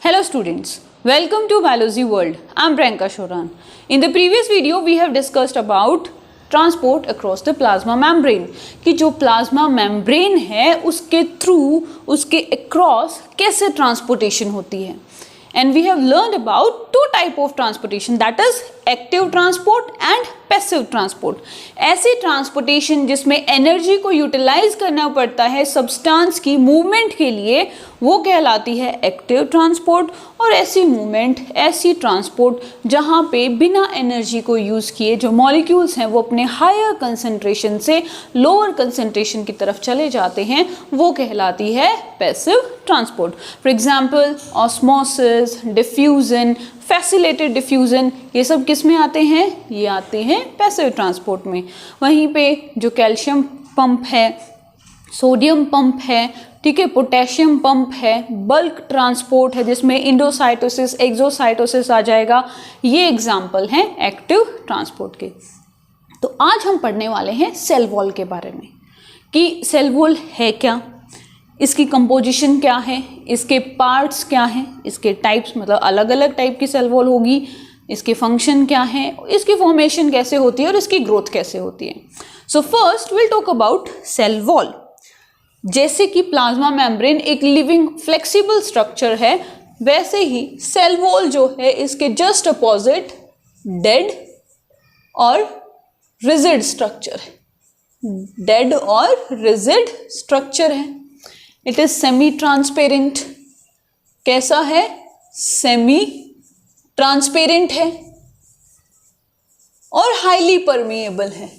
Hello students, welcome to Biology World. I am Priyanka Shoran. In the previous video we have discussed about transport across the plasma membrane कि जो plasma membrane है उसके through उसके across कैसे transportation होती है and we have learned about two type of transportation that is active transport and passive transport. ऐसी transportation जिसमें एनर्जी को यूटिलाइज करना पड़ता है सब्सटेंस की मूवमेंट के लिए वो कहलाती है एक्टिव ट्रांसपोर्ट। और ऐसी मूवमेंट ऐसी ट्रांसपोर्ट जहाँ पे बिना एनर्जी को यूज़ किए जो मॉलिक्यूल्स हैं वो अपने हायर कंसंट्रेशन से लोअर कंसंट्रेशन की तरफ चले जाते हैं वो कहलाती है passive transport. For example osmosis, diffusion, facilitated diffusion, ये सब किस में आते हैं? ये आते हैं पैसिव ट्रांसपोर्ट में। वहीं पे जो कैल्शियम पंप है, सोडियम पंप है, ठीक है, पोटेशियम पंप है, बल्क ट्रांसपोर्ट है जिसमें इंडोसाइटोसिस एक्सोसाइटोसिस आ जाएगा, ये एग्जाम्पल हैं एक्टिव ट्रांसपोर्ट के। तो आज हम पढ़ने वाले हैं सेल वॉल के बारे में कि सेल वॉल है क्या, इसकी कंपोजिशन क्या है, इसके पार्ट्स क्या हैं, इसके टाइप्स मतलब अलग अलग टाइप की सेल वॉल होगी, इसके फंक्शन क्या है, इसकी फॉर्मेशन कैसे होती है और इसकी ग्रोथ कैसे होती है। So first will talk about cell wall. जैसे कि प्लाज्मा मेम्ब्रेन एक लिविंग फ्लेक्सिबल स्ट्रक्चर है वैसे ही सेल वॉल जो है इसके जस्ट अपोजिट डेड और रिजिड स्ट्रक्चर है, डेड और रिजिड स्ट्रक्चर है। It is semi transparent. कैसा है? सेमी ट्रांसपेरेंट है और हाईली परमिएबल है।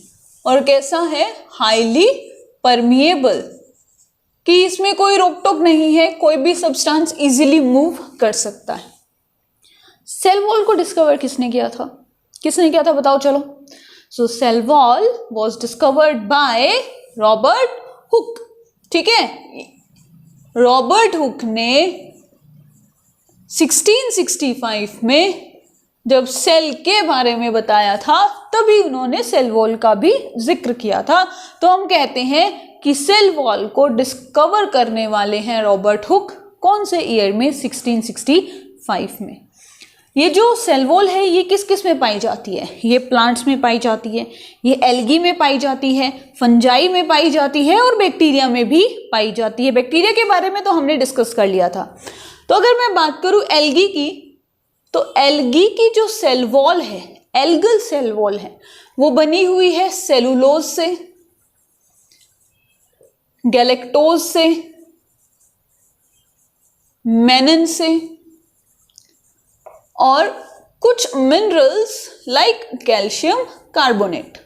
और कैसा है? हाईली परमिएबल, कि इसमें कोई रोक टोक नहीं है, कोई भी सब्सटेंस इजीली मूव कर सकता है। सेल वॉल को डिस्कवर किसने किया था? किसने किया था बताओ चलो। So cell wall was discovered by Robert Hooke. ठीक है, रॉबर्ट हुक ने 1665 में जब सेल के बारे में बताया था तभी उन्होंने सेल वॉल का भी जिक्र किया था। तो हम कहते हैं कि सेल वॉल को डिस्कवर करने वाले हैं रॉबर्ट हुक। कौन से ईयर में? 1665 में। ये जो सेल वॉल है ये किस किस में पाई जाती है? ये प्लांट्स में पाई जाती है, ये एल्गी में पाई जाती है, फंजाई में पाई जाती है और बैक्टीरिया में भी पाई जाती है। बैक्टीरिया के बारे में तो हमने डिस्कस कर लिया था। तो अगर मैं बात करूं एल्गी की, तो एल्गी की जो सेल वॉल है, एल्गल सेल वॉल है, वो बनी हुई है सेलुलोज से, गैलेक्टोज से, मेनन से और कुछ मिनरल्स लाइक कैल्शियम कार्बोनेट।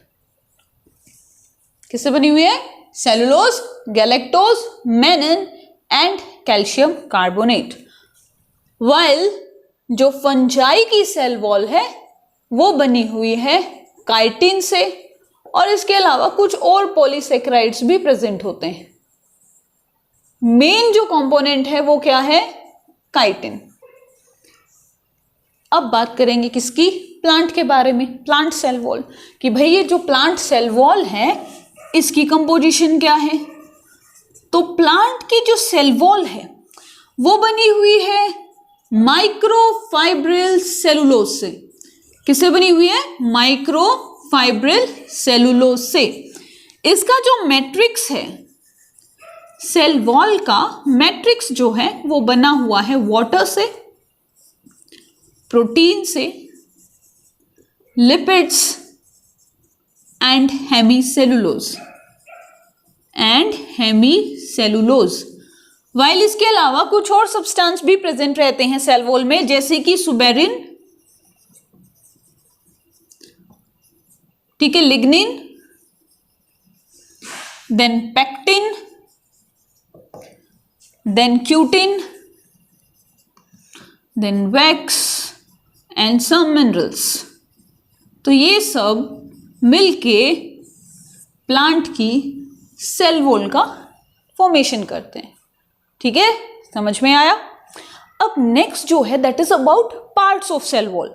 किससे बनी हुई है? Cellulose, galactose, Menon and calcium carbonate. While जो फंजाई की सेल वॉल है वो बनी हुई है काइटिन से और इसके अलावा कुछ और पॉलीसेकेराइड्स भी प्रेजेंट होते हैं। मेन जो कंपोनेंट है वो क्या है? काइटिन। अब बात करेंगे किसकी? प्लांट के बारे में, प्लांट सेल वॉल, कि भाई ये जो प्लांट सेल वॉल है इसकी कंपोजिशन क्या है। तो प्लांट की जो सेल वॉल है वो बनी हुई है माइक्रोफाइब्रिल सेलुलोज से। किससे बनी हुई है? माइक्रोफाइब्रिल सेलुलोज से। इसका जो मैट्रिक्स है, सेल वॉल का मैट्रिक्स जो है वो बना हुआ है वाटर से, प्रोटीन से, लिपिड्स एंड हेमीसेलुलोज वाइल इसके अलावा कुछ और सब्सटेंस भी प्रेजेंट रहते हैं सेल वॉल में, जैसे कि सुबेरिन, ठीक है, lignin, then pectin, then cutin, then wax and some minerals. तो ये सब मिलके प्लांट की सेल वॉल का फॉर्मेशन करते हैं। ठीक है, समझ में आया? अब नेक्स्ट जो है that is about parts of cell wall.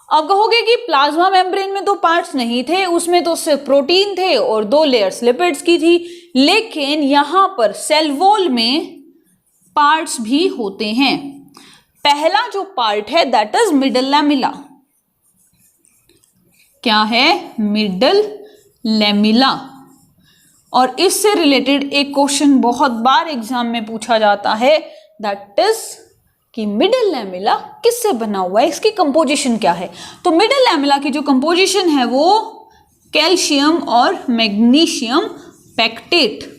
अब कहोगे कि प्लाज्मा मेम्ब्रेन में तो पार्ट्स नहीं थे, उसमें तो सिर्फ प्रोटीन थे और 2 लेयर्स लिपिड्स की थी, लेकिन यहां पर सेल वॉल में पार्ट्स भी होते हैं। पहला जो पार्ट है दैट इज मिडल लैमिला। क्या है? Middle lamella. और इससे रिलेटेड एक क्वेश्चन बहुत बार एग्जाम में पूछा जाता है, दैट इज कि मिडल लैमिला किससे बना हुआ है, इसकी कंपोजिशन क्या है। तो मिडल लैमिला की जो कंपोजिशन है वो कैल्शियम और मैग्नीशियम पैक्टेट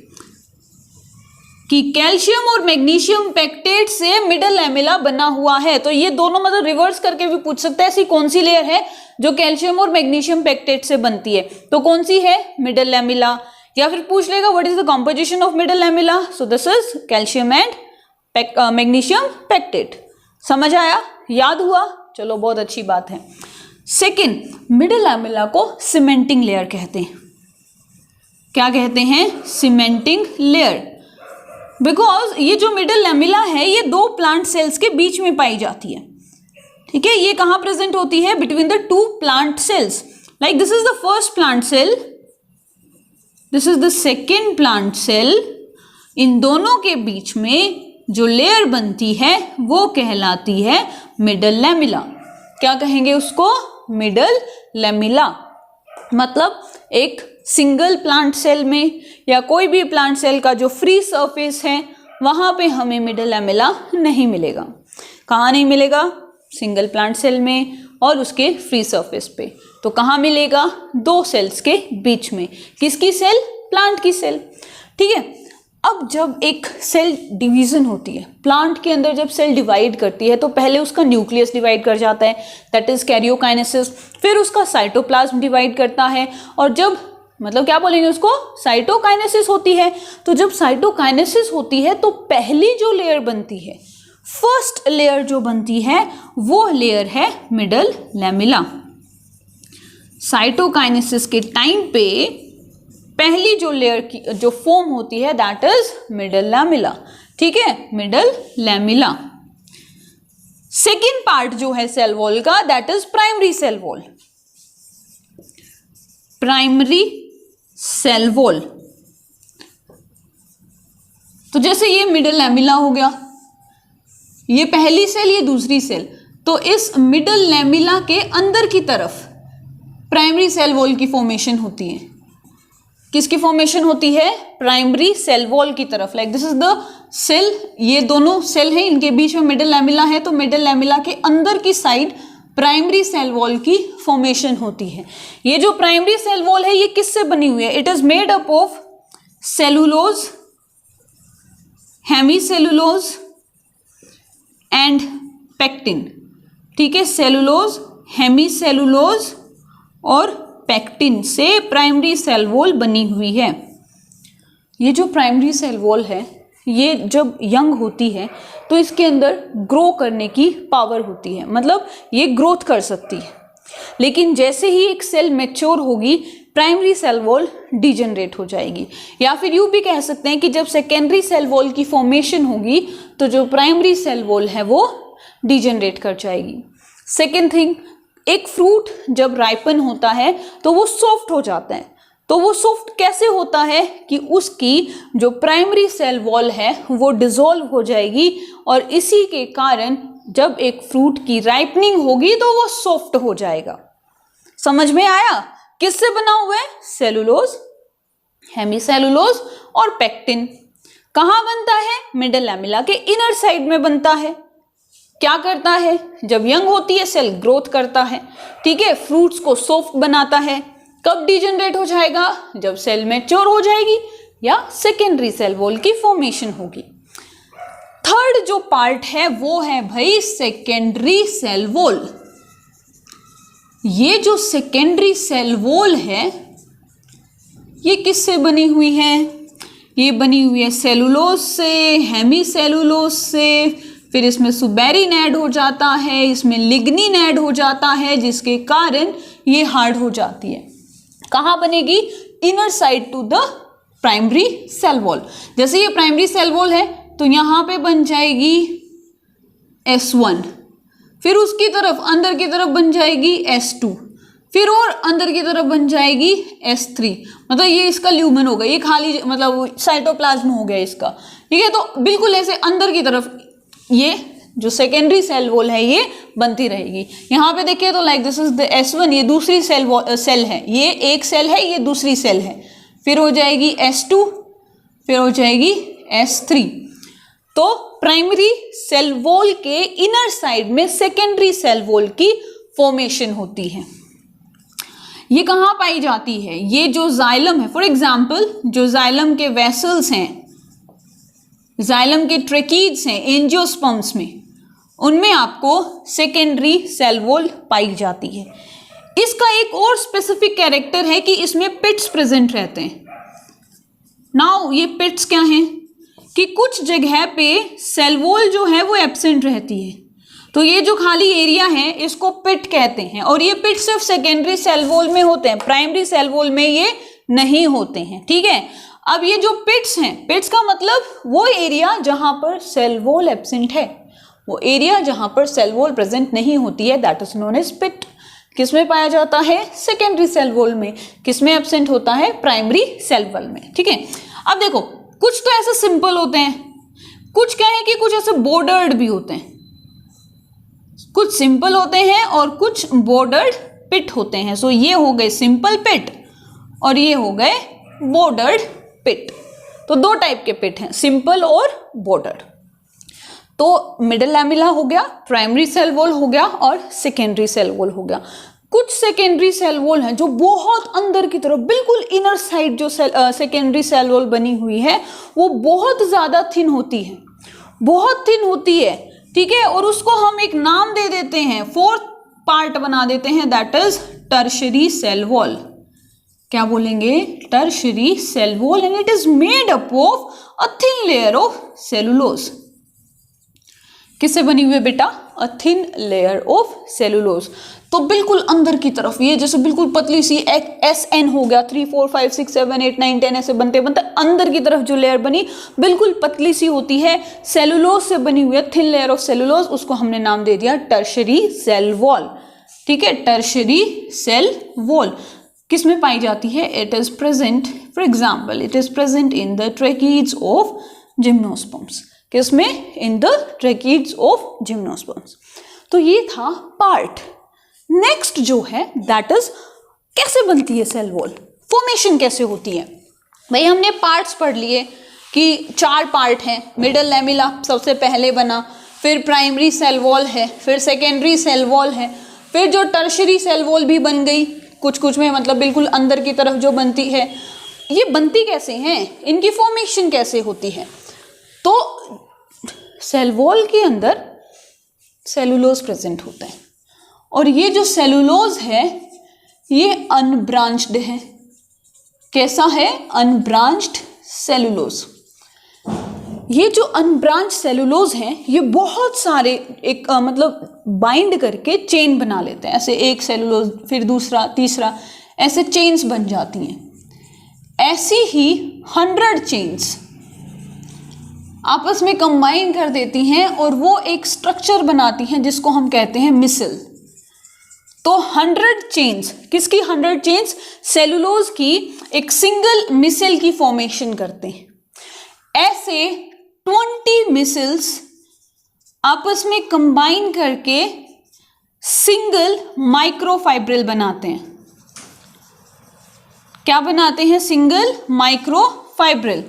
कि कैल्शियम और मैग्नीशियम पैक्टेट से मिडल लैमिला बना हुआ है। तो ये दोनों मतलब रिवर्स करके भी पूछ सकते हैं, ऐसी कौन सी लेयर है जो कैल्शियम और मैग्नीशियम पैक्टेट से बनती है, तो कौन सी है? Middle lamella. या फिर पूछ लेगा what is the composition of middle lamella, so this is calcium and magnesium pectate. समझ आया? याद हुआ? चलो बहुत अच्छी बात है। सेकेंड, मिडल लैमिला को सीमेंटिंग लेयर कहते हैं। क्या कहते हैं? Cementing layer. बिकॉज ये जो मिडल लैमिला है ये दो प्लांट सेल्स के बीच में पाई जाती है। ठीक है, ये कहां प्रेजेंट होती है? Between the two plant cells. Like this is the first plant cell, this is the second plant cell. इन दोनों के बीच में जो लेयर बनती है वो कहलाती है मिडल लैमिला। क्या कहेंगे उसको? Middle lamella. मतलब एक सिंगल प्लांट सेल में या कोई भी प्लांट सेल का जो फ्री सरफेस है वहां पे हमें मिडल लैमिला नहीं मिलेगा। कहाँ नहीं मिलेगा? सिंगल प्लांट सेल में और उसके फ्री सरफेस पे। तो कहाँ मिलेगा? दो सेल्स के बीच में। किसकी सेल? प्लांट की सेल। ठीक है, अब जब एक सेल डिवीजन होती है, प्लांट के अंदर जब सेल डिवाइड करती है तो पहले उसका न्यूक्लियस डिवाइड कर जाता है, दैट इज कैरियोकाइनेसिस। फिर उसका साइटोप्लाज्म डिवाइड करता है, और जब मतलब क्या बोलेंगे उसको? साइटोकाइनेसिस होती है। तो जब साइटोकाइनेसिस होती है तो पहली जो लेयर बनती है, फर्स्ट लेयर जो बनती है वो लेयर है मिडल लैमिला। साइटोकाइनेसिस के टाइम पे पहली जो लेयर की जो फॉर्म होती है दैट इज मिडल लैमिला। ठीक है, मिडल लैमिला। सेकेंड पार्ट जो है सेल वॉल का that is primary cell wall. Primary cell wall. तो जैसे ये मिडल लैमिला हो गया, ये पहली सेल, ये दूसरी सेल, तो इस मिडल लैमिला के अंदर की तरफ प्राइमरी सेल वॉल की फॉर्मेशन होती है। किसकी फॉर्मेशन होती है? प्राइमरी सेल वॉल की तरफ। Like this is the cell, ये दोनों सेल हैं, इनके बीच में मिडल लैमिला है, तो मिडल लैमिला के अंदर की साइड प्राइमरी सेल वॉल की फॉर्मेशन होती है। ये जो प्राइमरी सेल वॉल है ये किससे बनी हुई है? It is made up of cellulose, hemicellulose and pectin. ठीक है, सेलुलोज, हेमीसेलुलोज और पेक्टिन से प्राइमरी सेल वॉल बनी हुई है। ये जो प्राइमरी सेल वॉल है ये जब यंग होती है तो इसके अंदर ग्रो करने की पावर होती है, मतलब ये ग्रोथ कर सकती है। लेकिन जैसे ही एक सेल मैच्योर होगी प्राइमरी सेल वॉल डिजनरेट हो जाएगी। या फिर यूं भी कह सकते हैं कि जब सेकेंडरी सेल वॉल की फॉर्मेशन होगी तो जो प्राइमरी सेल वॉल है वो डिजनरेट कर जाएगी। सेकेंड थिंग, एक फ्रूट जब राइपन होता है तो वो सॉफ्ट हो जाता है। तो वो सॉफ्ट कैसे होता है कि उसकी जो प्राइमरी सेल वॉल है वो डिसॉल्व हो जाएगी, और इसी के कारण जब एक फ्रूट की राइपनिंग होगी तो वो सॉफ्ट हो जाएगा। समझ में आया? किससे बना हुआ है? सेलुलोज, हेमीसेलुलोज और पेक्टिन। कहाँ बनता है? मिडल लैमिला के इनर साइड में बनता है। क्या करता है? जब यंग होती है सेल ग्रोथ करता है, ठीक है, फ्रूट्स को सॉफ्ट बनाता है। कब डिजनरेट हो जाएगा? जब सेल मैच्योर हो जाएगी या सेकेंडरी सेल वॉल की फॉर्मेशन होगी। थर्ड जो पार्ट है वो है भाई सेकेंडरी सेल वॉल। ये जो सेकेंडरी सेल वॉल है ये किससे बनी हुई है? ये बनी हुई है सेलुलोज से, हेमीसेलुलोज से, फिर इसमें सुबेरिन ऐड हो जाता है, इसमें लिग्निन ऐड हो जाता है, जिसके कारण ये हार्ड हो जाती है। कहाँ बनेगी? Inner side to the primary cell wall. जैसे ये प्राइमरी सेल वॉल है तो यहाँ पे बन जाएगी S1, फिर उसकी तरफ अंदर की तरफ बन जाएगी S2, फिर और अंदर की तरफ बन जाएगी S3। मतलब ये इसका ल्यूमेन होगा, ये खाली मतलब साइटोप्लाज्म हो गया इसका। ठीक है, तो बिल्कुल ऐसे अंदर की तरफ ये जो सेकेंडरी सेल वॉल है ये बनती रहेगी। यहाँ पे देखिए तो like this is the S1, ये दूसरी सेल है, ये एक सेल है, ये दूसरी सेल है, फिर हो जाएगी S2, फिर हो जाएगी S3। तो प्राइमरी सेल वॉल के इनर साइड में सेकेंडरी सेल वॉल की फॉर्मेशन होती है। ये कहाँ पाई जाती है? ये जो जाइलम है, फॉर एग्जाम्पल जो जाइलम के वेसल्स हैं, जाइलम के ट्रेकीड्स हैं एंजियोस्पर्म्स में, उनमें आपको सेकेंडरी सेल वॉल पाई जाती है। इसका एक और स्पेसिफिक कैरेक्टर है कि इसमें पिट्स प्रेजेंट रहते हैं। नाउ ये पिट्स क्या हैं कि कुछ जगह पे सेल वॉल जो है वो एब्सेंट रहती है, तो ये जो खाली एरिया है इसको पिट कहते हैं, और ये पिट सिर्फ सेकेंडरी सेल वॉल में होते हैं, प्राइमरी सेल वॉल में ये नहीं होते हैं। ठीक है, अब ये जो पिट्स हैं, पिट्स का मतलब वो एरिया जहां पर सेल वॉल एब्सेंट है, वो एरिया जहां पर सेल वॉल प्रेजेंट नहीं होती है, दैट इज नोन एज पिट। किसमें पाया जाता है? सेकेंडरी सेल वॉल में। किसमें एब्सेंट होता है? प्राइमरी सेल वॉल में। ठीक है, अब देखो कुछ तो ऐसे सिंपल होते हैं, कुछ क्या है कि कुछ ऐसे बॉर्डर्ड भी होते हैं, कुछ सिंपल होते हैं और कुछ बॉर्डर्ड पिट होते हैं। सो ये हो गए सिंपल पिट और ये हो गए बॉर्डर्ड पिट। तो दो टाइप के पिट हैं, सिंपल और बॉर्डर्ड। तो मिडल लैमेला हो गया, प्राइमरी सेल वॉल हो गया और सेकेंडरी सेल वॉल हो गया। कुछ सेकेंडरी सेल वॉल हैं जो बहुत अंदर की तरफ, बिल्कुल इनर साइड जो सेकेंडरी सेल वॉल बनी हुई है वो बहुत ज्यादा थिन होती है, बहुत थिन होती है। ठीक है, और उसको हम एक नाम दे देते हैं, फोर्थ पार्ट बना देते हैं, that is tertiary cell wall. क्या बोलेंगे? Tertiary cell wall, and it is made up of a thin layer of cellulose. किससे बनी हुई है बेटा? A thin layer of cellulose. तो बिल्कुल अंदर की तरफ, ये जैसे बिल्कुल पतली सी SN हो गया, 3 4 5 6 7 8 9 10 ऐसे बनते बनते अंदर की तरफ जो लेयर बनी बिल्कुल पतली सी होती है, सेलुलोज से बनी हुई है, थिन लेयर ऑफ सेलुलोज, उसको हमने नाम दे दिया टर्शियरी सेल वॉल। ठीक है, टर्शियरी सेल वॉल किस में पाई जाती है? It is present, for example it is present in the tracheids of gymnosperms. किसमें? In the tracheids of gymnosperms. तो ये था पार्ट। नेक्स्ट जो है दैट इज कैसे बनती है सेल वॉल, फॉर्मेशन कैसे होती है। भाई हमने पार्ट्स पढ़ लिए कि 4 पार्ट हैं, मिडल लैमेला सबसे पहले बना, फिर प्राइमरी सेल वॉल है, फिर सेकेंडरी सेल वॉल है, फिर जो टर्शियरी सेल वॉल भी बन गई कुछ कुछ में, मतलब बिल्कुल अंदर की तरफ जो बनती है। ये बनती कैसे हैं, इनकी फॉर्मेशन कैसे होती है? तो सेल वॉल के अंदर सेलुलोज प्रेजेंट होता है, और ये जो सेलुलोज है ये अनब्रांच्ड है। कैसा है? Unbranched cellulose. ये जो अनब्रांच सेलुलोज हैं ये बहुत सारे एक मतलब बाइंड करके चेन बना लेते हैं, ऐसे एक सेलुलोज फिर दूसरा तीसरा, ऐसे चेन्स बन जाती हैं। ऐसी ही 100 चेन्स आपस में कंबाइन कर देती हैं और वो एक स्ट्रक्चर बनाती हैं जिसको हम कहते हैं मिसल। तो 100 चेन्स, किसकी 100 चेन्स? सेलुलोज की एक सिंगल मिसल की फॉर्मेशन करते हैं। ऐसे 20 मिसल्स आपस में कंबाइन करके सिंगल माइक्रोफाइब्रिल बनाते हैं। क्या बनाते हैं? Single microfibril.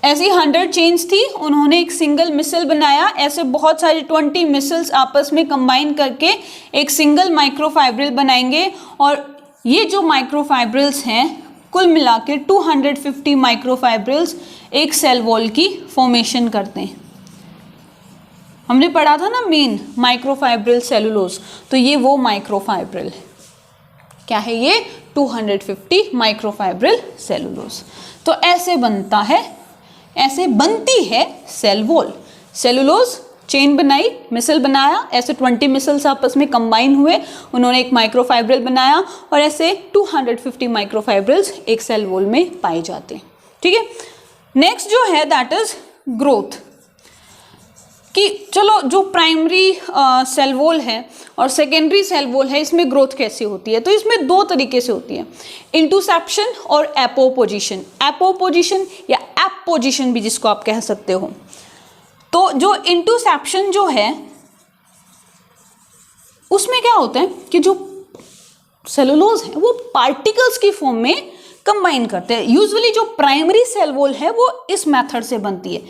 ऐसी 100 चेन्स थी, उन्होंने एक सिंगल मिसल बनाया, ऐसे बहुत सारी 20 मिसल्स आपस में कंबाइन करके एक सिंगल माइक्रोफाइब्रिल बनाएंगे, और ये जो माइक्रोफाइब्रिल्स हैं कुल मिला के 250 माइक्रोफाइब्रिल्स एक सेल वॉल की फॉर्मेशन करते हैं। हमने पढ़ा था ना मेन माइक्रोफाइब्रिल सेलुलोज, तो ये वो माइक्रोफाइब्रिल है। क्या है ये? 250 माइक्रोफाइब्रिल सेलुलोज। तो ऐसे बनता है, ऐसे बनती है सेल वॉल। सेलुलोज चेन बनाई, मिसल बनाया, ऐसे 20 मिसल्स आपस में कंबाइन हुए, उन्होंने एक माइक्रोफाइब्रिल बनाया, और ऐसे 250 माइक्रोफाइब्रिल्स एक सेल वॉल में पाए जाते हैं। ठीक है, नेक्स्ट जो है दैट इज ग्रोथ। कि चलो जो प्राइमरी सेल वॉल है और सेकेंडरी सेल वॉल है, इसमें ग्रोथ कैसे होती है? तो इसमें 2 तरीके से होती है, इंटरसेप्शन और एपोपोजिशन। एपोपोजिशन या एप पोजिशन भी जिसको आप कह सकते हो। तो जो इंटरसेप्शन जो है उसमें क्या होता है कि जो सेलुलोज है वो पार्टिकल्स की फॉर्म में कंबाइन करते हैं। यूजुअली जो प्राइमरी सेल वॉल है वो इस मेथड से बनती है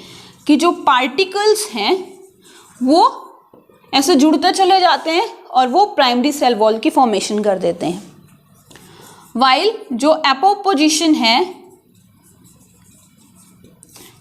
कि जो पार्टिकल्स हैं वो ऐसे जुड़ते चले जाते हैं और वो प्राइमरी सेल वॉल की फॉर्मेशन कर देते हैं। वाइल जो एपोपोजिशन है,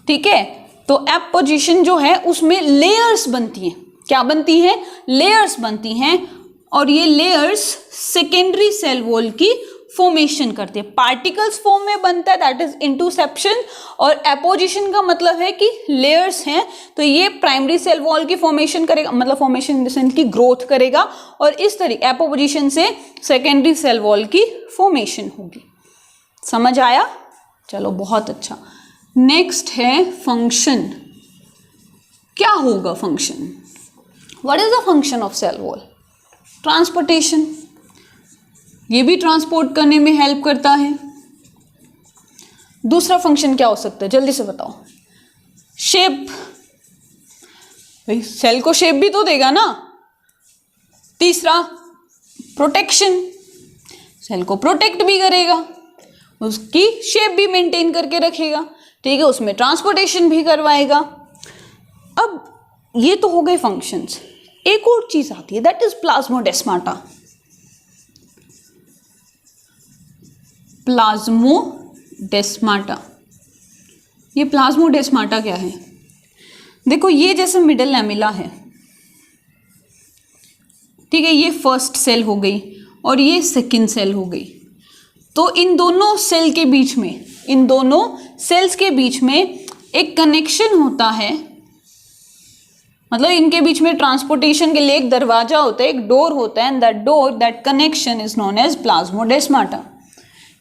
ठीक है, तो एपोजिशन जो है उसमें लेयर्स बनती हैं। क्या बनती हैं? लेयर्स बनती हैं और ये लेयर्स सेकेंडरी सेल वॉल की फॉर्मेशन करते हैं। पार्टिकल्स फॉर्म में बनता है, दैट इज इंटरसेप्शन, और एपोजिशन का मतलब है कि लेयर्स हैं, तो ये प्राइमरी सेल वॉल की फॉर्मेशन करेगा, मतलब फॉर्मेशन इन द सेंस की ग्रोथ करेगा, और इस तरीके एपोजिशन से सेकेंडरी सेल वॉल की फॉर्मेशन होगी। समझ आया? चलो बहुत अच्छा। नेक्स्ट है फंक्शन। क्या होगा function? What is the function of cell wall? Transportation, ये भी ट्रांसपोर्ट करने में हेल्प करता है। दूसरा फंक्शन क्या हो सकता है, जल्दी से बताओ। शेप, भाई सेल को शेप भी तो देगा ना। तीसरा प्रोटेक्शन, सेल को प्रोटेक्ट भी करेगा, उसकी शेप भी मेंटेन करके रखेगा, ठीक है, उसमें ट्रांसपोर्टेशन भी करवाएगा। अब ये तो हो गए फंक्शंस। एक और चीज आती है, दैट इज प्लाज्मोडेस्माटा। प्लाज्मोडेस्माटा, ये प्लाज्मोडेस्माटा क्या है? देखो ये जैसे मिडल लैमेला है, ठीक है, ये फर्स्ट सेल हो गई और ये सेकंड सेल हो गई। तो इन दोनों सेल के बीच में, इन दोनों सेल्स के बीच में एक कनेक्शन होता है, मतलब इनके बीच में ट्रांसपोर्टेशन के लिए एक दरवाजा होता है, एक डोर होता है, and that door, that connection is known as plasmodesmata.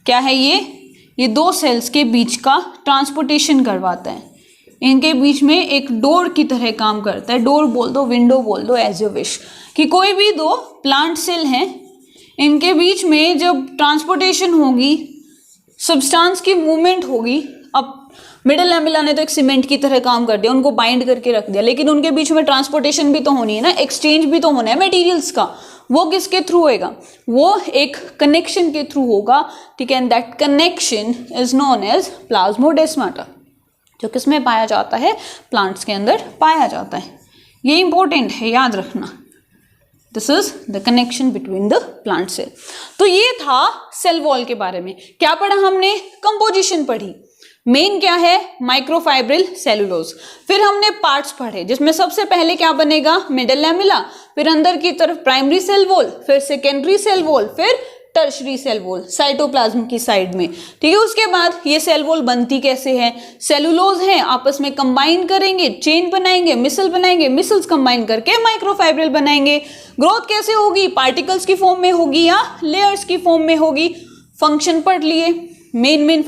क्या है ये दो सेल्स के बीच का ट्रांसपोर्टेशन करवाता है। इनके बीच में एक डोर की तरह काम करता है। डोर बोल दो, विंडो बोल दो, एज यू विश, कि कोई भी दो प्लांट सेल हैं, इनके बीच में जब ट्रांसपोर्टेशन होगी, सब्सटेंस की मूवमेंट होगी। अब मिडिल लैमेला ने तो एक सीमेंट की तरह काम कर दिया, उनको बाइंड करके रख दिया, लेकिन उनके बीच में ट्रांसपोर्टेशन भी तो होनी है ना, एक्सचेंज भी तो होना है मटेरियल्स का। वो किसके थ्रू होएगा? वो एक कनेक्शन के थ्रू होगा, ठीक है, and that connection is known as plasmodesmata, जो किसमें पाया जाता है? प्लांट्स के अंदर पाया जाता है। ये इंपॉर्टेंट है, याद रखना। This is the connection between the plant cell. तो ये था सेल वॉल के बारे में। क्या पढ़ा हमने? कंपोजिशन पढ़ी। मेन क्या है? Microfibril cellulose. फिर हमने पार्ट्स पढ़े, जिसमें सबसे पहले क्या बनेगा? मिडल लैमेला, फिर अंदर की तरफ प्राइमरी सेल वॉल, फिर सेकेंडरी सेल वॉल, फिर टर्शरी सेल वॉल साइटोप्लाज्म की साइड में, ठीक है। उसके बाद ये सेल वॉल बनती कैसे है? सेलुलोज हैं, आपस में कंबाइन करेंगे, चेन बनाएंगे, मिसल बनाएंगे, मिसल्स कंबाइन करके माइक्रोफाइब्रिल बनाएंगे। ग्रोथ कैसे होगी? पार्टिकल्स की फॉर्म में होगी या लेयर्स की फॉर्म में होगी। फंक्शन पढ़ लिए, मेन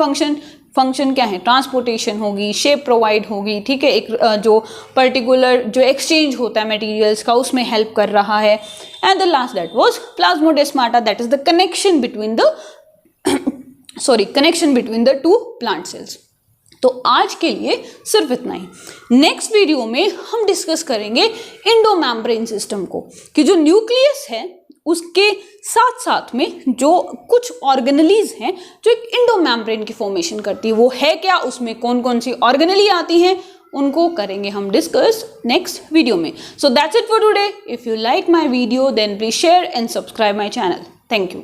फंक्शन क्या है? ट्रांसपोर्टेशन होगी, शेप प्रोवाइड होगी, ठीक है, एक जो पर्टिकुलर जो एक्सचेंज होता है मटेरियल्स का, उसमें हेल्प कर रहा है। And the last that was plasmodesmata, that is the connection between the two plant sales. तो आज के लिए सिर्फ इतना ही। नेक्स्ट वीडियो में हम डिस्कस करेंगे इंडोमेम्ब्रेन सिस्टम को, कि जो न्यूक्लियस है उसके साथ साथ में जो कुछ ऑर्गेनेलीज हैं जो एक इंडोमेम्ब्रेन की फॉर्मेशन करती है, वो है क्या, उसमें कौन कौन सी ऑर्गेनेली आती हैं, उनको करेंगे हम डिस्कस नेक्स्ट वीडियो में। So that's it for today. If you like my video then please share and subscribe my channel. Thank you.